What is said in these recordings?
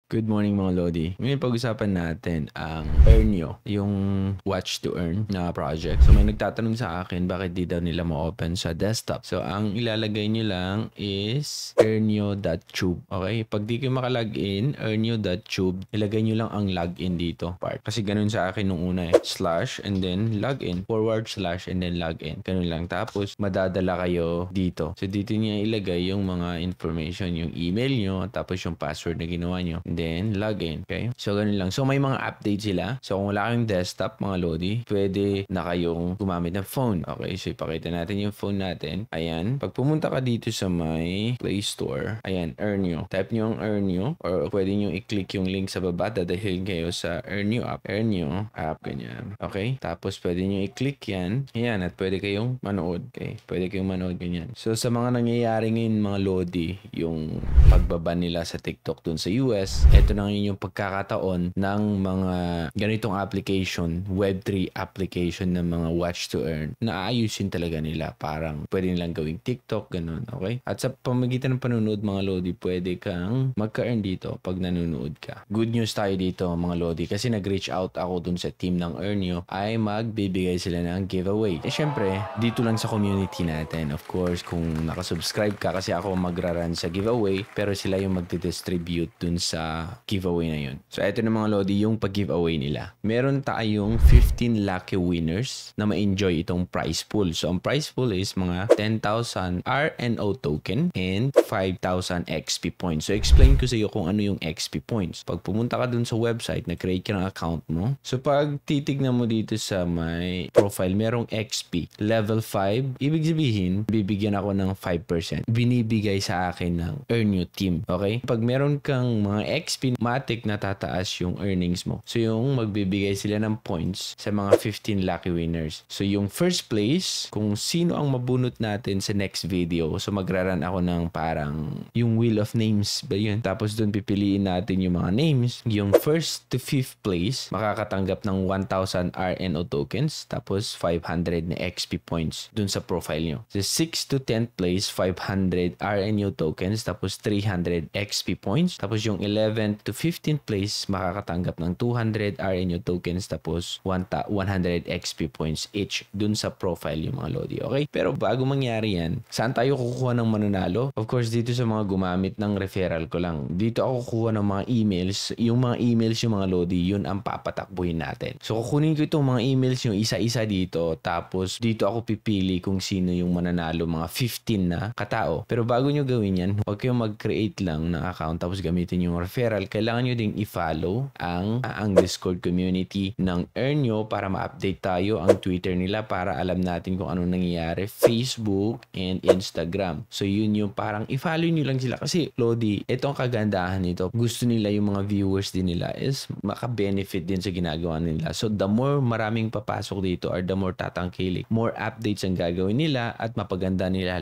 Good morning mga Lodi. Ngayon pag-usapan natin ang Earnio, yung Watch to Earn na project. So may nagtatanong sa akin bakit di daw nila ma-open sa desktop. So ang ilalagay nyo lang is earnio.tube. Okay? Pag di kayo makalagin, earnio.tube, ilagay nyo lang ang login dito part. Kasi ganun sa akin nung una slash and then login, / and then login. Ganun lang. Tapos madadala kayo dito. So dito niya ilagay yung mga information, yung email nyo, tapos yung password na ginawa nyo. Then login. Okay? So ganun lang. So may mga update sila. So kung wala kayong desktop mga Lodi, pwede na kayong gumamit ng phone. Okay? So ipakita natin yung phone natin. Ayan. Pag pumunta ka dito sa may Play Store, ayan, Earnio. Type nyo ang Earnio or pwede nyo i-click yung link sa baba. Dadalhin kayo sa Earnio app. Earnio app, ganyan. Okay? Tapos pwede nyo i-click yan. Ayan. At pwede kayong manood. Okay? Pwede kayong manood ganyan. So sa mga nangyayari ngayon mga Lodi, yung pagbaban nila sa TikTok dun sa US, ito na ngayon yung pagkakataon ng mga ganitong application, Web3 application ng mga Watch to Earn na aayusin talaga nila. Parang pwede nilang gawing TikTok, ganun. Okay? At sa pamagitan ng panunood mga Lodi, pwede kang magka-earn dito pag nanonood ka. Good news tayo dito mga Lodi kasi nag-reach out ako dun sa team ng Earnio ay magbibigay sila ng giveaway. Syempre, dito lang sa community natin. Of course, kung nakasubscribe ka kasi ako magra-run sa giveaway pero sila yung magdidistribute dun sa giveaway na yun. So, eto na mga Lodi, yung pag-giveaway nila. Meron tayong 15 lucky winners na ma-enjoy itong prize pool. So, ang prize pool is mga 10,000 RNO token and 5,000 XP points. So, explain ko sa iyo kung ano yung XP points. Pag pumunta ka dun sa website, na-create ka ng account mo. So, pag titignan mo dito sa may profile, merong XP. Level 5, ibig sabihin, bibigyan ako ng 5%. Binibigay sa akin ng Earnio team. Okay? Pag meron kang mga XP, matik na tataas yung earnings mo. So, yung magbibigay sila ng points sa mga 15 lucky winners. So, yung first place, kung sino ang mabunot natin sa next video, so magraran ako ng parang yung wheel of names ba yun? Tapos doon pipiliin natin yung mga names. Yung first to 5th place, makakatanggap ng 1,000 RNO tokens, tapos 500 na XP points dun sa profile nyo. So, 6th to 10th place, 500 RNO tokens, tapos 300 XP points. Tapos yung 11th to 15th place, makakatanggap ng 200 RNO tokens, tapos 100 XP points each dun sa profile yung mga Lodi. Okay? Pero bago mangyari yan, saan tayo kukuha ng mananalo? Of course, dito sa mga gumamit ng referral ko lang. Dito ako kukuha ng mga emails. Yung mga emails yung mga Lodi, yun ang papatakbuhin natin. So, kukunin ko itong mga emails yung isa-isa dito. Tapos, dito ako pipili kung sino yung mananalo, mga 15 na katao. Pero bago nyo gawin yan, huwag kayong mag-create lang ng account tapos gamitin yung referral. Kailangan nyo ding i-follow ang Discord community ng Earnio para ma-update tayo, ang Twitter nila para alam natin kung anong nangyayari, Facebook and Instagram. So, yun yung parang i-follow nyo lang sila. Kasi, Lodi, itong kagandahan nito, gusto nila yung mga viewers din nila is maka-benefit din sa ginagawa nila. So, the more maraming papasok dito or the more tatangkilik, more updates ang gagawin nila at mapaganda nila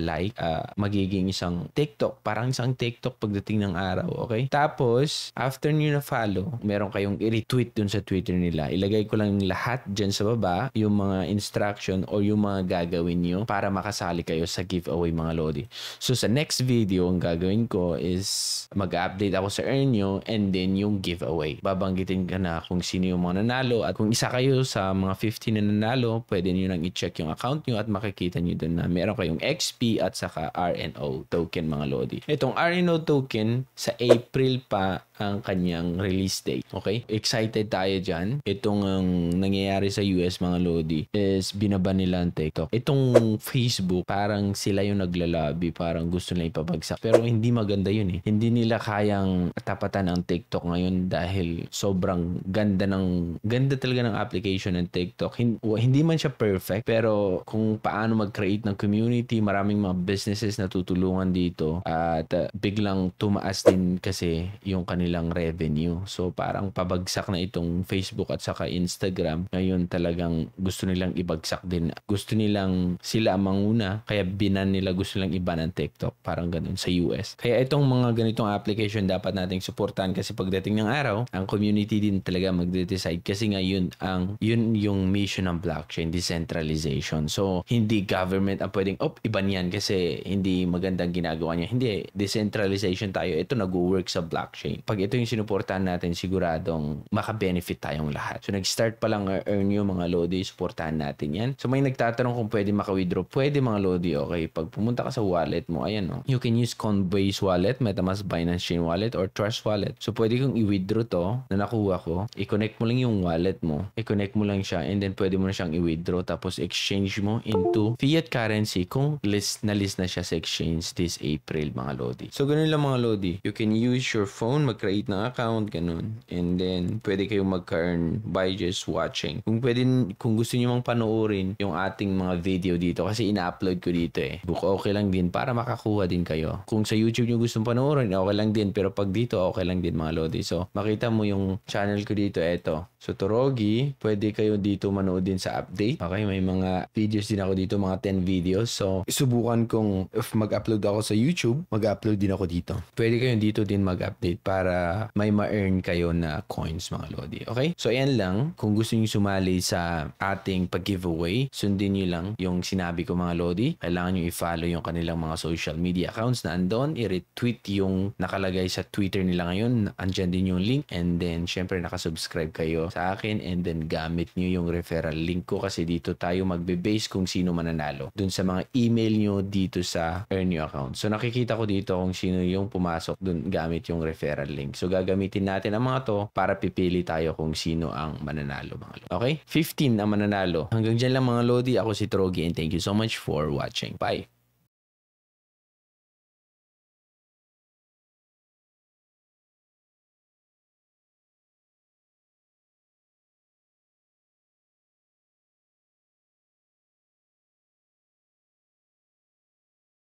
magiging isang TikTok. Parang isang TikTok pagdating ng araw. Okay? Tapos, after nyo na-follow, meron kayong i-retweet dun sa Twitter nila. Ilagay ko lang lahat dyan sa baba, yung mga instruction or yung mga gagawin nyo para makasali kayo sa giveaway mga Lodi. So, sa next video, ang gagawin ko is mag-update ako sa Earnio and then yung giveaway. Babanggitin ka na kung sino yung mga nanalo at kung isa kayo sa mga 15 na nanalo, pwede nyo nang i-check yung account nyo at makikita nyo dun na meron kayong XP at saka RNO token mga Lodi. Itong RNO token, sa April pa ang kanyang release date. Okay? Excited tayo dyan. Itong nangyayari sa US mga Lodi is binaban nila ang TikTok. Itong Facebook, parang sila yung naglalabi, parang gusto nila ipabagsak. Pero hindi maganda yun eh. Hindi nila kayang tapatan ang TikTok ngayon dahil sobrang ganda talaga ng application ng TikTok. Hindi man siya perfect, pero kung paano mag-create ng community, maraming mga businesses na tutulungan dito at biglang tumaas din kasi yung kanilang revenue. So parang pabagsak na itong Facebook at saka Instagram. Ngayon talagang gusto nilang ibagsak din. Gusto nilang sila ang manguna kaya binan nila, gusto nilang iba ng TikTok. Parang ganun sa US. Kaya itong mga ganitong application dapat nating suportahan kasi pagdating ng araw, ang community din talaga magde-decide kasi nga yun yung mission ng blockchain, decentralization. So hindi government ang pwedeng iban yan kasi hindi magandang ginagawa niya. Hindi, decentralization tayo. Ito nag-work sa blockchain. pag ito yung sinuportahan natin, siguradong maka-benefit tayong lahat. So nag-start pa lang earn yung mga Lodi, suportahan natin yan. So may nagtatanong kung pwede maka-withdraw. Pwede mga Lodi, okay. Pag pumunta ka sa wallet mo, ayan no. You can use Coinbase wallet, MetaMask, Binance Chain wallet, or Trust wallet. So pwede kong i-withdraw to na nakuha ko. I-connect mo lang yung wallet mo. I-connect mo lang siya and then pwede mo na siyang i-withdraw tapos exchange mo into fiat currency kung list na siya sa exchange this April mga Lodi. So ganun lang mga Lodi. You can use your phone, mag-create ng account, ganun. And then pwede kayong mag-earn by just watching. Kung gusto niyo mang panoorin yung ating mga video dito kasi ina-upload ko dito eh. Okay lang din para makakuha din kayo. Kung sa YouTube niyo gustong panoorin, okay lang din. Pero pag dito, okay lang din mga Lodi. So makita mo yung channel ko dito, eto. So Torogi, pwede kayo dito manood din sa update. Okay, may mga videos din ako dito, mga 10 videos. So subukan kung if mag-upload ako sa YouTube, mag-upload din ako dito. Pwede kayo dito din mag-update para may ma-earn kayo na coins mga Lodi. Okay? So ayan lang. Kung gusto niyo sumali sa ating pag-giveaway, sundin niyo lang yung sinabi ko mga Lodi. Kailangan niyo i-follow yung kanilang mga social media accounts na andon. I-retweet yung nakalagay sa Twitter nila ngayon. Andyan din yung link. And then, syempre nakasubscribe kayo sa akin. And then, gamit niyo yung referral link ko kasi dito tayo magbe-base kung sino mananalo. Dun sa mga email niyo dito sa Earn Your account. So, nakikita ko dito kung sino yung pumasok dun gamit yung referral link. So, gagamitin natin ang mga to para pipili tayo kung sino ang mananalo mga Lodi. Okay? 15 ang mananalo. Hanggang dyan lang mga Lodi. Ako si Trogi and thank you so much for watching. Bye!